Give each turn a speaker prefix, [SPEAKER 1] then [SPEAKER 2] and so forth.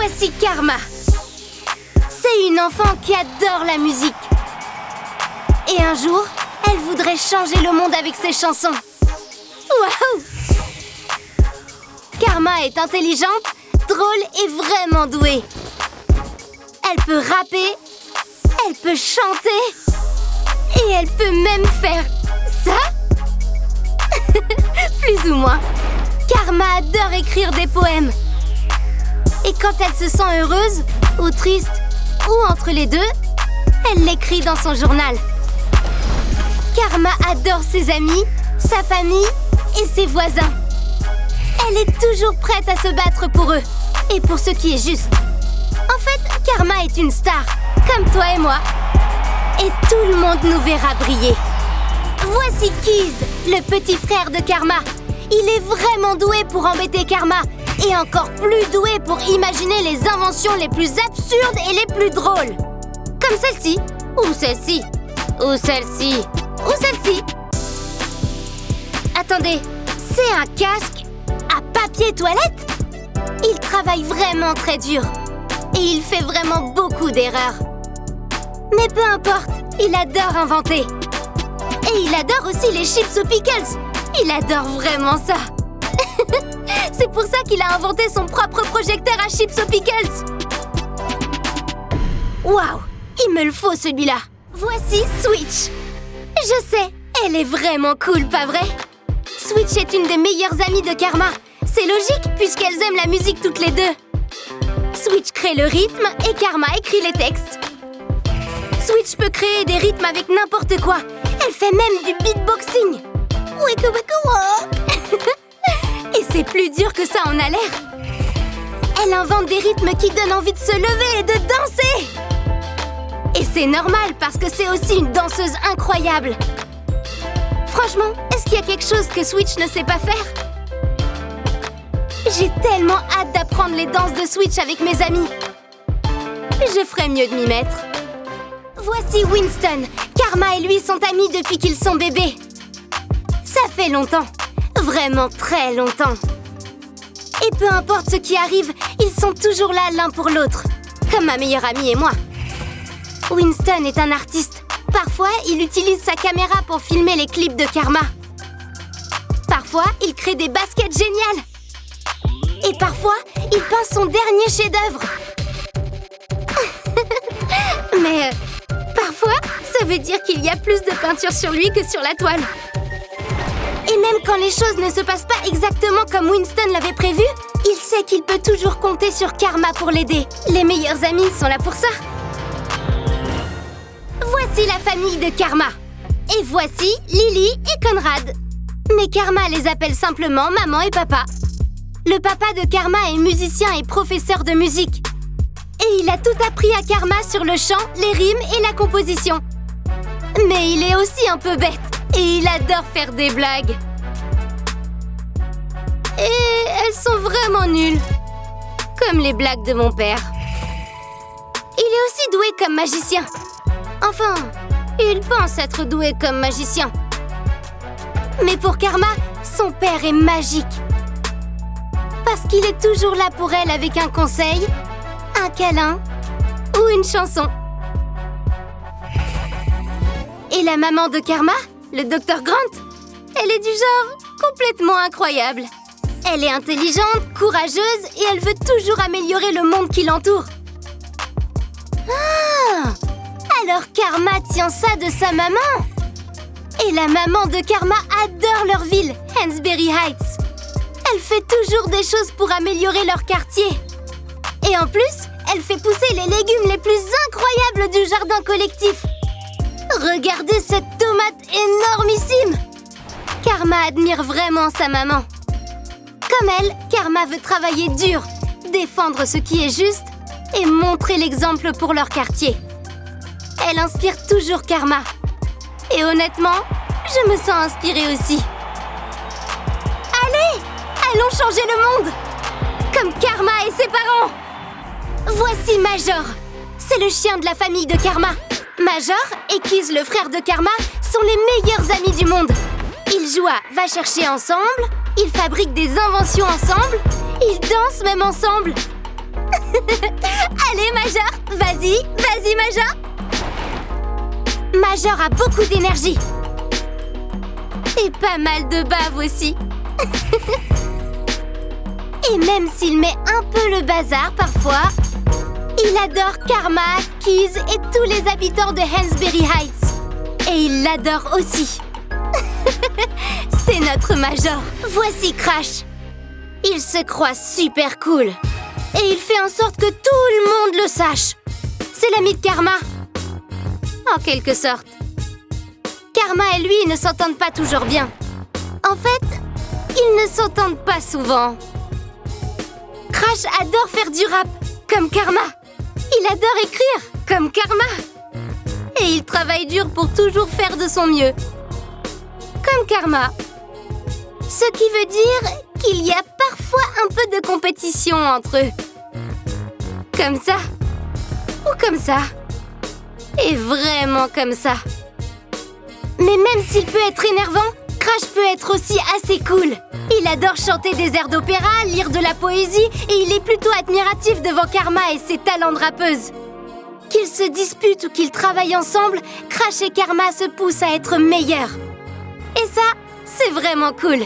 [SPEAKER 1] Voici Karma. C'est une enfant qui adore la musique. Et un jour, elle voudrait changer le monde avec ses chansons. Waouh! Karma est intelligente, drôle et vraiment douée. Elle peut rapper, elle peut chanter et elle peut même faire ça. Plus ou moins. Karma adore écrire des poèmes. Et quand elle se sent heureuse, ou triste, ou entre les deux, elle l'écrit dans son journal. Karma adore ses amis, sa famille et ses voisins. Elle est toujours prête à se battre pour eux et pour ce qui est juste. En fait, Karma est une star, comme toi et moi. Et tout le monde nous verra briller. Voici Keys, le petit frère de Karma. Il est vraiment doué pour embêter Karma et encore plus doué pour imaginer les inventions les plus absurdes et les plus drôles. Comme celle-ci, ou celle-ci, ou celle-ci, ou celle-ci. Attendez, c'est un casque à papier toilette? Il travaille vraiment très dur et il fait vraiment beaucoup d'erreurs. Mais peu importe, il adore inventer. Et il adore aussi les chips aux pickles. Il adore vraiment ça. C'est pour ça qu'il a inventé son propre projecteur à chips aux pickles. Waouh, il me le faut celui-là. Voici Switch. Je sais, elle est vraiment cool, pas vrai? Switch est une des meilleures amies de Karma. C'est logique puisqu'elles aiment la musique toutes les deux. Switch crée le rythme et Karma écrit les textes. Switch peut créer des rythmes avec n'importe quoi. Elle fait même du beatboxing. Wicka wicka wa. Et c'est plus dur que ça en a l'air. Elle invente des rythmes qui donnent envie de se lever et de danser. Et c'est normal parce que c'est aussi une danseuse incroyable. Franchement, est-ce qu'il y a quelque chose que Switch ne sait pas faire? J'ai tellement hâte d'apprendre les danses de Switch avec mes amis. Je ferais mieux de m'y mettre. Voici Winston. Karma et lui sont amis depuis qu'ils sont bébés. Ça fait longtemps. Vraiment très longtemps. Et peu importe ce qui arrive, ils sont toujours là l'un pour l'autre. Comme ma meilleure amie et moi. Winston est un artiste. Parfois, il utilise sa caméra pour filmer les clips de Karma. Parfois, il crée des baskets géniales. Et parfois, il peint son dernier chef-d'œuvre. Mais parfois, ça veut dire qu'il y a plus de peinture sur lui que sur la toile. Et même quand les choses ne se passent pas exactement comme Winston l'avait prévu, il sait qu'il peut toujours compter sur Karma pour l'aider. Les meilleurs amis sont là pour ça. Voici la famille de Karma. Et voici Lily et Conrad. Mais Karma les appelle simplement maman et papa. Le papa de Karma est musicien et professeur de musique. Et il a tout appris à Karma sur le chant, les rimes et la composition. Mais il est aussi un peu bête et il adore faire des blagues. Et elles sont vraiment nulles. Comme les blagues de mon père. Il est aussi doué comme magicien. Enfin, il pense être doué comme magicien. Mais pour Karma, son père est magique. Parce qu'il est toujours là pour elle avec un conseil, un câlin ou une chanson. Et la maman de Karma, le Dr Grant, elle est du genre complètement incroyable. Elle est intelligente, courageuse et elle veut toujours améliorer le monde qui l'entoure. Ah! Alors Karma tient ça de sa maman. Et la maman de Karma adore leur ville, Hansberry Heights. Elle fait toujours des choses pour améliorer leur quartier. Et en plus, elle fait pousser les légumes les plus incroyables du jardin collectif. Regardez cette tomate énormissime! Karma admire vraiment sa maman. Comme elle, Karma veut travailler dur, défendre ce qui est juste et montrer l'exemple pour leur quartier. Elle inspire toujours Karma. Et honnêtement, je me sens inspirée aussi. Allez, allons changer le monde! Comme Karma et ses parents! Voici Major. C'est le chien de la famille de Karma. Major et Keys, le frère de Karma, sont les meilleurs amis du monde. Ils jouent à Va chercher ensemble, ils fabriquent des inventions ensemble, ils dansent même ensemble. Major, vas-y, vas-y, Major. Major a beaucoup d'énergie. Et pas mal de bave aussi. Et même s'il met un peu le bazar parfois, il adore Karma, Keys et tous les habitants de Hansberry Heights. Et il l'adore aussi. C'est notre Major. Voici Crash. Il se croit super cool. Et il fait en sorte que tout le monde le sache. C'est l'ami de Karma. En quelque sorte. Karma et lui ne s'entendent pas toujours bien. En fait, ils ne s'entendent pas souvent. Crash adore faire du rap, comme Karma. Il adore écrire, comme Karma. Et il travaille dur pour toujours faire de son mieux, comme Karma. Ce qui veut dire qu'il y a parfois un peu de compétition entre eux. Comme ça, ou comme ça. Et vraiment comme ça. Mais même s'il peut être énervant, Crash peut être aussi assez cool. Il adore chanter des airs d'opéra, lire de la poésie et il est plutôt admiratif devant Karma et ses talents de rappeuse. Qu'ils se disputent ou qu'ils travaillent ensemble, Crash et Karma se poussent à être meilleurs. Et ça, c'est vraiment cool.